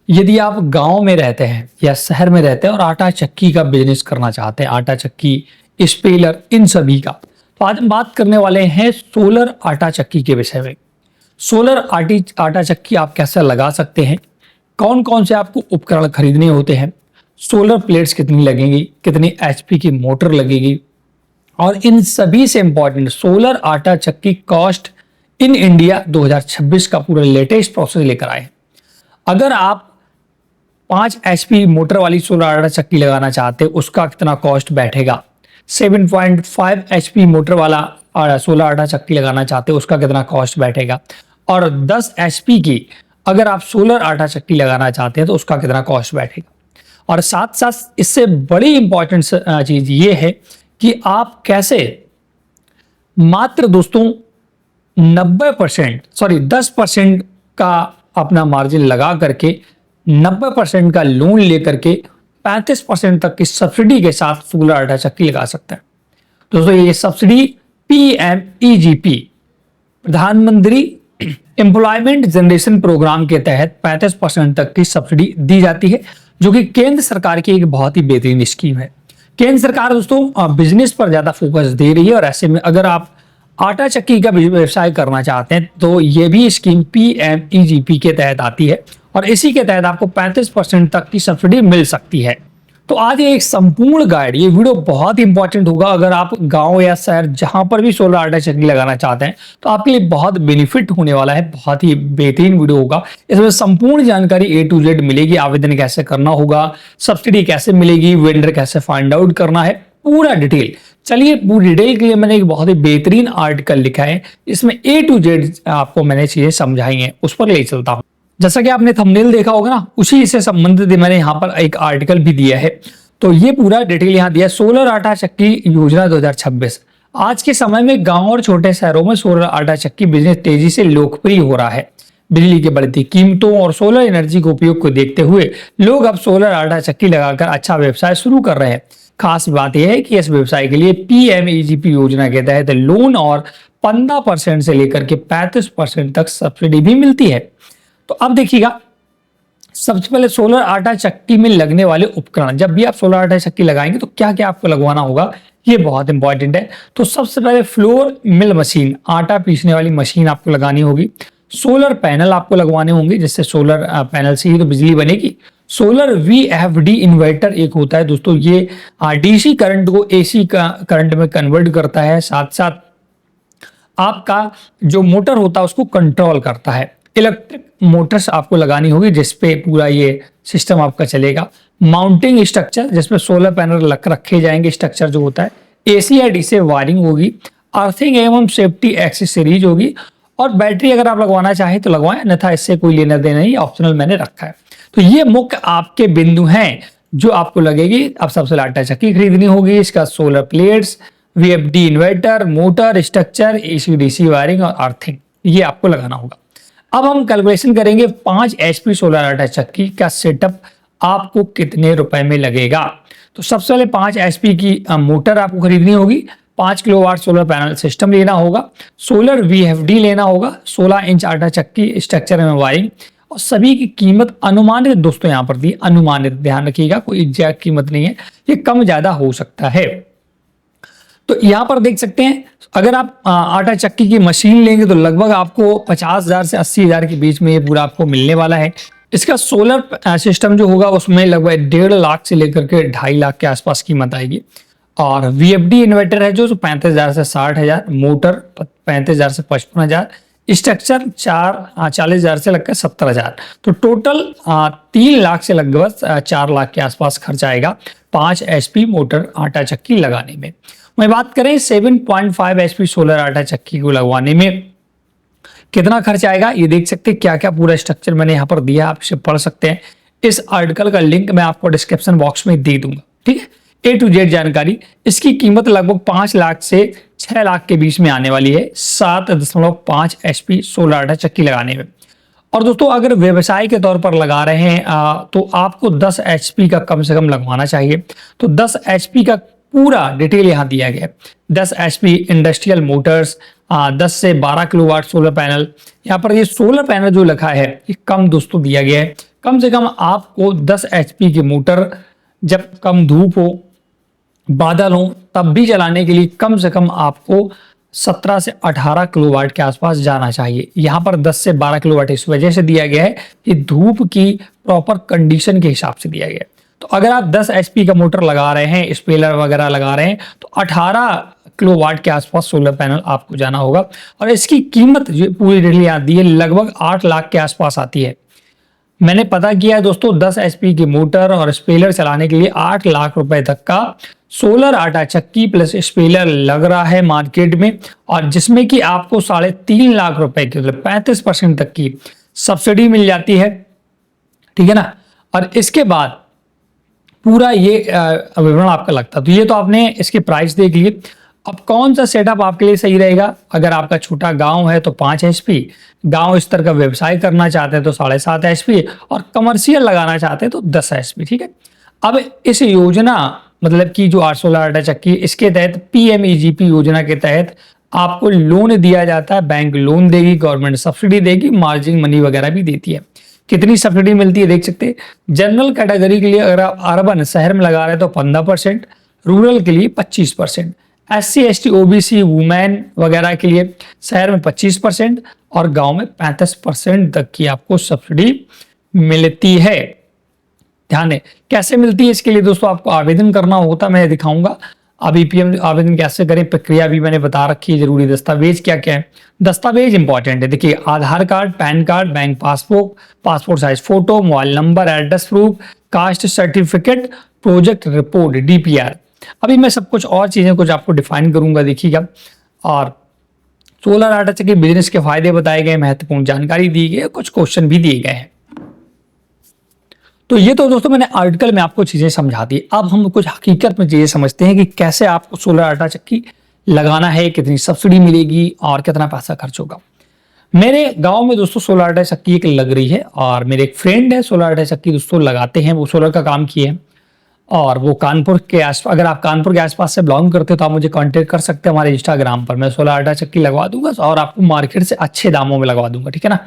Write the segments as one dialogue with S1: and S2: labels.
S1: यदि आप गांव में रहते हैं या शहर में रहते हैं और आटा चक्की का बिजनेस करना चाहते हैं, आटा चक्की, स्पेलर, इन सभी का, तो आज हम बात करने वाले हैं सोलर आटा चक्की के विषय में। सोलर आटा चक्की आप कैसे लगा सकते हैं, कौन कौन से आपको उपकरण खरीदने होते हैं, सोलर प्लेट्स कितनी लगेंगी, कितनी एचपी की मोटर लगेगी, और इन सभी से इंपॉर्टेंट सोलर आटा चक्की कॉस्ट इन इंडिया 2026 का पूरा लेटेस्ट प्रोसेस लेकर आए। अगर आप 5 एचपी मोटर वाली सोलर आटा चक्की लगाना चाहते हैं, उसका कितना कॉस्ट बैठेगा। 7.5 एचपी मोटर वाला सोलर आटा चक्की लगाना चाहते हैं, उसका कितना कॉस्ट बैठेगा। और 10 एचपी की अगर आप सोलर आटा चक्की लगाना चाहते हैं तो उसका कितना कॉस्ट बैठेगा। और साथ साथ इससे बड़ी इंपॉर्टेंट चीज ये है कि आप कैसे मात्र दोस्तों 10% का अपना मार्जिन लगा करके 90% का लोन लेकर के 35% तक की सब्सिडी के साथ सोलर आटा चक्की लगा सकते हैं। दोस्तों ये सब्सिडी PMEGP प्रधानमंत्री एम्प्लॉयमेंट जनरेशन प्रोग्राम के तहत 35% तक की सब्सिडी दी जाती है, जो कि केंद्र सरकार की एक बहुत ही बेहतरीन स्कीम है। केंद्र सरकार दोस्तों बिजनेस पर ज्यादा फोकस दे रही है और ऐसे में अगर आप आटा चक्की का व्यवसाय करना चाहते हैं तो ये भी स्कीम PMEGP के तहत आती है और इसी के तहत आपको 35% तक की सब्सिडी मिल सकती है। तो आज ये एक संपूर्ण गाइड, ये वीडियो बहुत इंपॉर्टेंट होगा। अगर आप गांव या शहर जहां पर भी सोलर आटा चक्की लगाना चाहते हैं तो आपके लिए बहुत बेनिफिट होने वाला है, बहुत ही बेहतरीन वीडियो होगा। इसमें संपूर्ण जानकारी A to Z मिलेगी। आवेदन कैसे करना होगा, सब्सिडी कैसे मिलेगी, वेंडर कैसे फाइंड आउट करना है, पूरा डिटेल। चलिए पूरी डिटेल के लिए मैंने एक बहुत ही बेहतरीन आर्टिकल लिखा है, इसमें A to Z आपको मैंने चीजें समझाई हैं, उस पर ले चलता हूँ। जैसा कि आपने थंबनेल देखा होगा ना, उसी से संबंधित मैंने यहाँ पर एक आर्टिकल भी दिया है। तो ये पूरा डिटेल यहाँ दिया है, सोलर आटा चक्की योजना 2026। आज के समय में गांव और छोटे शहरों में सोलर आटा चक्की बिजनेस तेजी से लोकप्रिय हो रहा है। बिजली की बढ़ती कीमतों और सोलर एनर्जी के उपयोग को देखते हुए लोग अब सोलर आटा चक्की लगाकर अच्छा व्यवसाय शुरू कर रहे हैं। खास बात यह है कि इस व्यवसाय के लिए PMEGP योजना के तहत लोन और 15% से लेकर के 35% तक सब्सिडी भी मिलती है। तो अब देखिएगा, सबसे पहले सोलर आटा चक्की में लगने वाले उपकरण, जब भी आप सोलर आटा चक्की लगाएंगे तो क्या क्या आपको लगवाना होगा, ये बहुत इंपॉर्टेंट है। तो सबसे पहले फ्लोर मिल मशीन, आटा पीसने वाली मशीन आपको लगानी होगी। सोलर पैनल आपको लगवाने होंगे, जिससे सोलर पैनल से ही तो बिजली बनेगी। सोलर VFD इन्वर्टर एक होता है दोस्तों, ये DC करंट को AC करंट में कन्वर्ट करता है, साथ साथ आपका जो मोटर होता है उसको कंट्रोल करता है। इलेक्ट्रिक मोटर्स आपको लगानी होगी जिसपे पूरा ये सिस्टम आपका चलेगा। माउंटिंग स्ट्रक्चर, जिसपे सोलर पैनल रखे जाएंगे, स्ट्रक्चर जो होता है। AC या DC वायरिंग होगी। अर्थिंग एवं सेफ्टी एक्सेसरीज होगी। और बैटरी अगर आप लगवाना चाहें तो लगवाएं, अन्यथा इससे कोई लेना देना नहीं, ऑप्शनल मैंने रखा है। तो ये मुख्य आपके बिंदु हैं जो आपको लगेगी। अब सबसे आटा चक्की खरीदनी होगी, इसका solar plates, VFD inverter, motor, structure, AC DC wiring और अर्थिंग, ये आपको लगाना होगा। अब हम कैलकुलेशन करेंगे 5 HP सोलर आटा चक्की का सेटअप आपको कितने रुपए में लगेगा। तो सबसे पहले 5 HP की मोटर आपको खरीदनी होगी, 5 किलोवाट सोलर पैनल सिस्टम लेना होगा, सोलर VFD लेना होगा, 16 इंच आटा चक्की स्ट्रक्चर में वायरिंग, और सभी की कीमत अनुमानित दोस्तों यहाँ पर दी, अनुमानित, ध्यान रखिएगा, कोई एग्जैक्ट कीमत नहीं है, ये कम ज्यादा हो सकता है। तो यहाँ पर देख सकते हैं, अगर आप आटा चक्की की मशीन लेंगे तो लगभग आपको 50,000 से 80,000 के बीच में ये पूरा आपको मिलने वाला है। इसका सोलर सिस्टम जो होगा उसमें लगभग 1.5 लाख से लेकर के 2.5 लाख के आसपास कीमत आएगी। और VFD इन्वर्टर है जो 35,000 से 60,000, मोटर 35,000 से 55,000, स्ट्रक्चर 40,000 से लगकर 70,000। तो टोटल 3 लाख से लगभग 4 लाख के आसपास खर्च आएगा 5 HP मोटर आटा चक्की लगाने में। मैं बात करें 7.5 HP सोलर आटा चक्की को लगवाने में कितना खर्च आएगा, ये देख सकते हैं क्या क्या पूरा स्ट्रक्चर मैंने यहाँ पर दिया, आप इसे पढ़ सकते हैं। इस आर्टिकल का लिंक मैं आपको डिस्क्रिप्शन बॉक्स में दे दूंगा, ठीक है। A to Z जानकारी, इसकी कीमत लगभग 5 लाख से 6 लाख के बीच में आने वाली है 7.5 HP सोलर आटा चक्की लगाने में। और दोस्तों अगर व्यवसाय के तौर पर लगा रहे हैं तो आपको 10 HP का कम से कम लगवाना चाहिए। तो 10 HP का पूरा डिटेल यहाँ दिया गया है। 10 HP इंडस्ट्रियल मोटर्स, 10 से 12 किलोवाट सोलर पैनल। यहाँ पर ये सोलर पैनल जो लिखा है ये कम दोस्तों दिया गया है, कम से कम आपको 10 HP की मोटर जब कम धूप हो, बादल हो, तब भी चलाने के लिए कम से कम आपको 17 से 18 किलोवाट के आसपास जाना चाहिए। यहाँ पर 10 से 12 किलोवाट इस वजह से दिया गया है कि धूप की प्रॉपर कंडीशन के हिसाब से दिया गया है। तो अगर आप 10 HP का मोटर लगा रहे हैं, स्पेलर वगैरह लगा रहे हैं, तो 18 किलोवाट के आसपास सोलर पैनल आपको जाना होगा। और इसकी कीमत जो पूरी डिटेल आती है लगभग 8 लाख के आसपास आती है। मैंने पता किया है दोस्तों, 10 HP की मोटर और स्पेलर चलाने के लिए 8 लाख रुपए तक का सोलर आटा चक्की प्लस स्पेलर लग रहा है मार्केट में, और जिसमें कि आपको 3.5 लाख रुपए की मतलब 35% तक की सब्सिडी मिल जाती है। ठीक है ना। और इसके बाद पूरा ये विवरण आपका लगता है। तो ये तो आपने इसके प्राइस देख लिए। अब कौन सा सेटअप आपके लिए सही रहेगा? अगर आपका छोटा गांव है तो 5 HP, गांव स्तर का व्यवसाय करना चाहते हैं तो 7.5 HP, और कमर्शियल लगाना चाहते हैं तो 10 HP। ठीक है। अब इस योजना मतलब कि जो सोलर आटा चक्की, इसके तहत PMEGP योजना के तहत आपको लोन दिया जाता है। बैंक लोन देगी, गवर्नमेंट सब्सिडी देगी, मार्जिन मनी वगैरह भी देती है। कितनी सब्सिडी मिलती है देख सकते हैं। जनरल कैटेगरी के लिए अगर आप अर्बन शहर में लगा रहे हैं तो 15%, रूरल के लिए 25%, SC ST OBC वुमेन वगैरह के लिए शहर में 25% और गांव में 35% तक की आपको सब्सिडी मिलती है। ध्यान दें कैसे मिलती है। इसके लिए दोस्तों आपको आवेदन करना होता है, मैं दिखाऊंगा। अब EPM आवेदन कैसे करें, प्रक्रिया भी मैंने बता रखी है। जरूरी दस्तावेज क्या क्या है, दस्तावेज इंपॉर्टेंट है। देखिए, Aadhaar card, PAN card, bank passbook, passport size photo, mobile number, address proof, caste certificate, project report DPR। अभी मैं सब कुछ और चीजें कुछ आपको डिफाइन करूंगा, देखिएगा। और सोलर आटा चक्की बिजनेस के फायदे बताए गए, महत्वपूर्ण जानकारी दी गई है, कुछ क्वेश्चन भी दिए गए हैं। तो ये तो दोस्तों मैंने आर्टिकल में आपको चीजें समझा दी। अब हम कुछ हकीकत में चीजें समझते हैं कि कैसे आपको सोलर आटा चक्की लगाना है, कितनी सब्सिडी मिलेगी और कितना पैसा खर्च होगा। मेरे गांव में दोस्तों सोलर आटा चक्की एक लग रही है, और मेरे एक फ्रेंड है सोलर आटा चक्की दोस्तों लगाते हैं, वो सोलर का काम किए हैं। और वो कानपुर के आसपास, अगर आप कानपुर के आसपास से बिलोंग करते हो तो आप मुझे कांटेक्ट कर सकते हैं हमारे इंस्टाग्राम पर। मैं सोलर आटा चक्की लगवा दूंगा और आपको मार्केट से अच्छे दामों में लगवा दूंगा। ठीक है ना।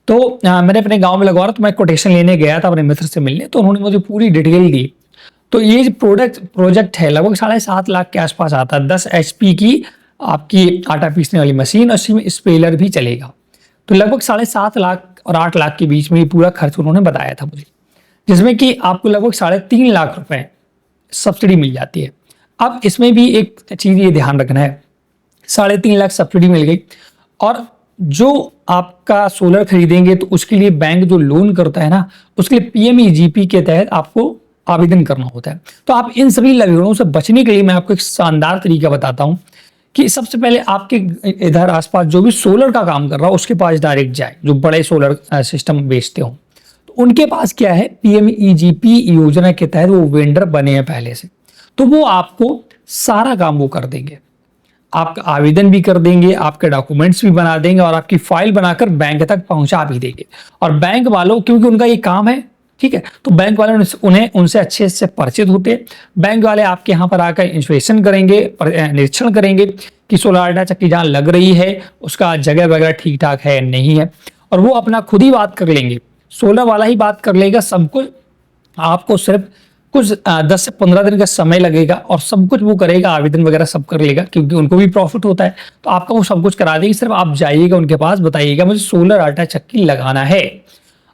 S1: तो मैंने अपने गांव में लगवा रहा, तो मैं कोटेशन लेने गया था अपने मित्र से मिलने, तो उन्होंने मुझे पूरी डिटेल दी। तो ये प्रोजेक्ट है लगभग 7.5 लाख के आसपास आता है। 10 HP की आपकी आटा पीसने वाली मशीन, और इसी में स्पेलर भी चलेगा। तो लगभग 7.5 लाख और 8 लाख के बीच में ये पूरा खर्च उन्होंने बताया था मुझे, जिसमें कि आपको लगभग 3.5 लाख रुपए सब्सिडी मिल जाती है। अब इसमें भी एक चीज ये ध्यान रखना है, 3.5 लाख सब्सिडी मिल गई, और जो आपका सोलर खरीदेंगे तो उसके लिए बैंक जो लोन करता है ना, उसके लिए PMEGP के तहत आपको आवेदन करना होता है। तो आप इन सभी लक्षणों से बचने के लिए मैं आपको एक शानदार तरीका बताता हूं कि सबसे पहले आपके इधर आसपास जो भी सोलर का काम कर रहा हो उसके पास डायरेक्ट जाए, जो बड़े सोलर सिस्टम बेचते हो। तो उनके पास क्या है, PMEGP योजना के तहत वो वेंडर बने हैं पहले से, तो वो आपको सारा काम वो कर देंगे। आपका आवेदन भी कर देंगे, आपके डॉक्यूमेंट्स भी बना देंगे, और आपकी फाइल बनाकर बैंक तक पहुंचा भी देंगे। और बैंक वालों, क्योंकि उनका ये काम है, ठीक है, तो बैंक वाले उन्हें उनसे अच्छे से परिचित होते हैं। बैंक वाले आपके यहाँ पर आकर इंस्पेक्शन करेंगे, निरीक्षण करेंगे कि सोलर आटा चक्की जहाँ लग रही है उसका जगह वगैरह ठीक ठाक है नहीं है, और वो अपना खुद ही बात कर लेंगे। सोलर वाला ही बात कर लेगा सब कुछ। आपको सिर्फ कुछ 10 से 15 दिन का समय लगेगा, और सब कुछ वो करेगा, आवेदन वगैरह सब कर लेगा, क्योंकि उनको भी प्रॉफिट होता है। तो आपका वो सब कुछ करा देगी। सिर्फ आप जाइएगा उनके पास, बताइएगा मुझे सोलर आटा चक्की लगाना है,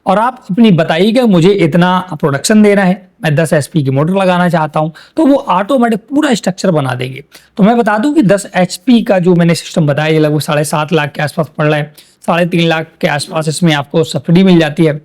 S1: और आप अपनी बताइएगा मुझे इतना प्रोडक्शन देना है, मैं 10 HP की मोटर लगाना चाहता हूं, तो वो ऑटोमेटिक पूरा स्ट्रक्चर बना देंगे। तो मैं बता दूं कि 10 HP का जो मैंने सिस्टम बताया ये लगभग 7.5 लाख के आसपास पड़ रहा है। 3.5 लाख के आसपास इसमें आपको सब्सिडी मिल जाती है।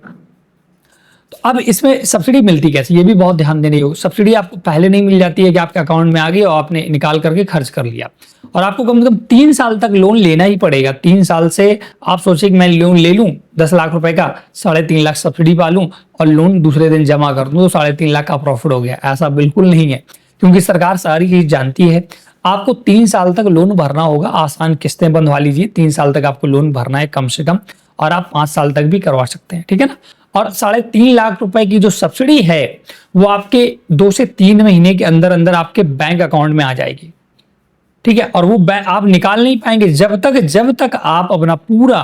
S1: तो अब इसमें सब्सिडी मिलती कैसे, ये भी बहुत ध्यान देने योग्य। सब्सिडी आपको पहले नहीं मिल जाती है कि आपके अकाउंट में आ गई और आपने निकाल करके खर्च कर लिया, और आपको कम से कम 3 साल तक लोन लेना ही पड़ेगा। 3 साल से आप सोचिए कि मैं लोन ले लूं 10 लाख रुपए का, 3.5 लाख सब्सिडी पा लूं और लोन दूसरे दिन जमा कर दूं तो 3.5 लाख का प्रॉफिट हो गया। ऐसा बिल्कुल नहीं है, क्योंकि सरकार सारी चीज जानती है। आपको 3 साल तक लोन भरना होगा। आसान किस्तें बंधवा लीजिए, 3 साल तक आपको लोन भरना है कम से कम, और आप 5 साल तक भी करवा सकते हैं। ठीक है ना। और 3.5 लाख रुपए की जो सब्सिडी है वो आपके 2 से 3 महीने के अंदर अंदर आपके बैंक अकाउंट में आ जाएगी। ठीक है। और वो आप निकाल नहीं पाएंगे जब तक आप अपना पूरा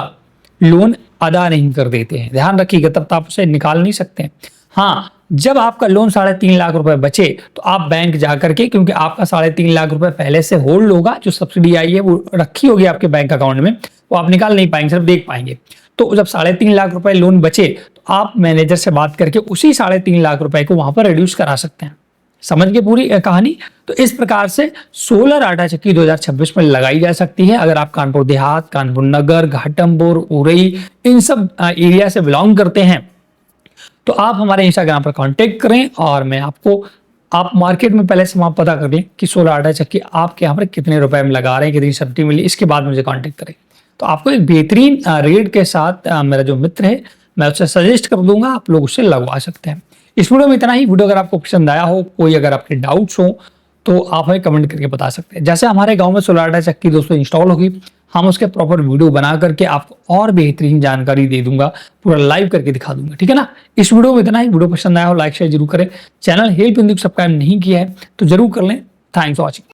S1: लोन अदा नहीं कर देते हैं, ध्यान रखिएगा, तब तो आप उसे निकाल नहीं सकते हैं। हाँ, जब आपका लोन 3.5 लाख रुपए बचे तो आप बैंक जा करके, क्योंकि आपका 3.5 लाख रुपए पहले से होल्ड होगा, जो सब्सिडी आई है वो रखी होगी आपके बैंक अकाउंट में, वो आप निकाल नहीं पाएंगे, सिर्फ देख पाएंगे। तो जब 3.5 लाख रुपए लोन बचे तो आप मैनेजर से बात करके उसी 3.5 लाख रुपए को वहां पर रिड्यूस करा सकते हैं। समझ गए पूरी कहानी? तो इस प्रकार से सोलर आटा चक्की 2026 में लगाई जा सकती है। अगर आप कानपुर देहात, कानपुर नगर, घाटमपुर, उरई इन सब एरिया से बिलोंग करते हैं तो आप हमारे इंस्टाग्राम पर कांटेक्ट करें और मैं आपको, आप मार्केट में पहले से वहां पता कर लें कि सोलर आटा चक्की आपके यहाँ पर कितने रुपए में लगा रहे हैं, कितनी सब्सिडी मिली, इसके बाद मुझे कांटेक्ट करें। तो आपको एक बेहतरीन रेट के साथ मेरा जो मित्र है मैं उससे सजेस्ट कर दूंगा, आप लोग उससे लगवा सकते हैं। इस वीडियो में इतना ही। वीडियो अगर आपको पसंद आया हो, कोई अगर आपके डाउट्स हो तो आप हमें कमेंट करके बता सकते हैं। जैसे हमारे गांव में सोलर आटा चक्की दोस्तों इंस्टॉल होगी, हम उसके प्रॉपर वीडियो बना करके आपको और बेहतरीन जानकारी दे दूंगा, पूरा लाइव करके दिखा दूंगा, ठीक है ना। इस वीडियो में इतना ही। वीडियो पसंद आया हो लाइक शेयर जरूर करें। चैनल हेल्प हिंदी को सब्सक्राइब नहीं किया है तो जरूर कर लें। Thanks for watching.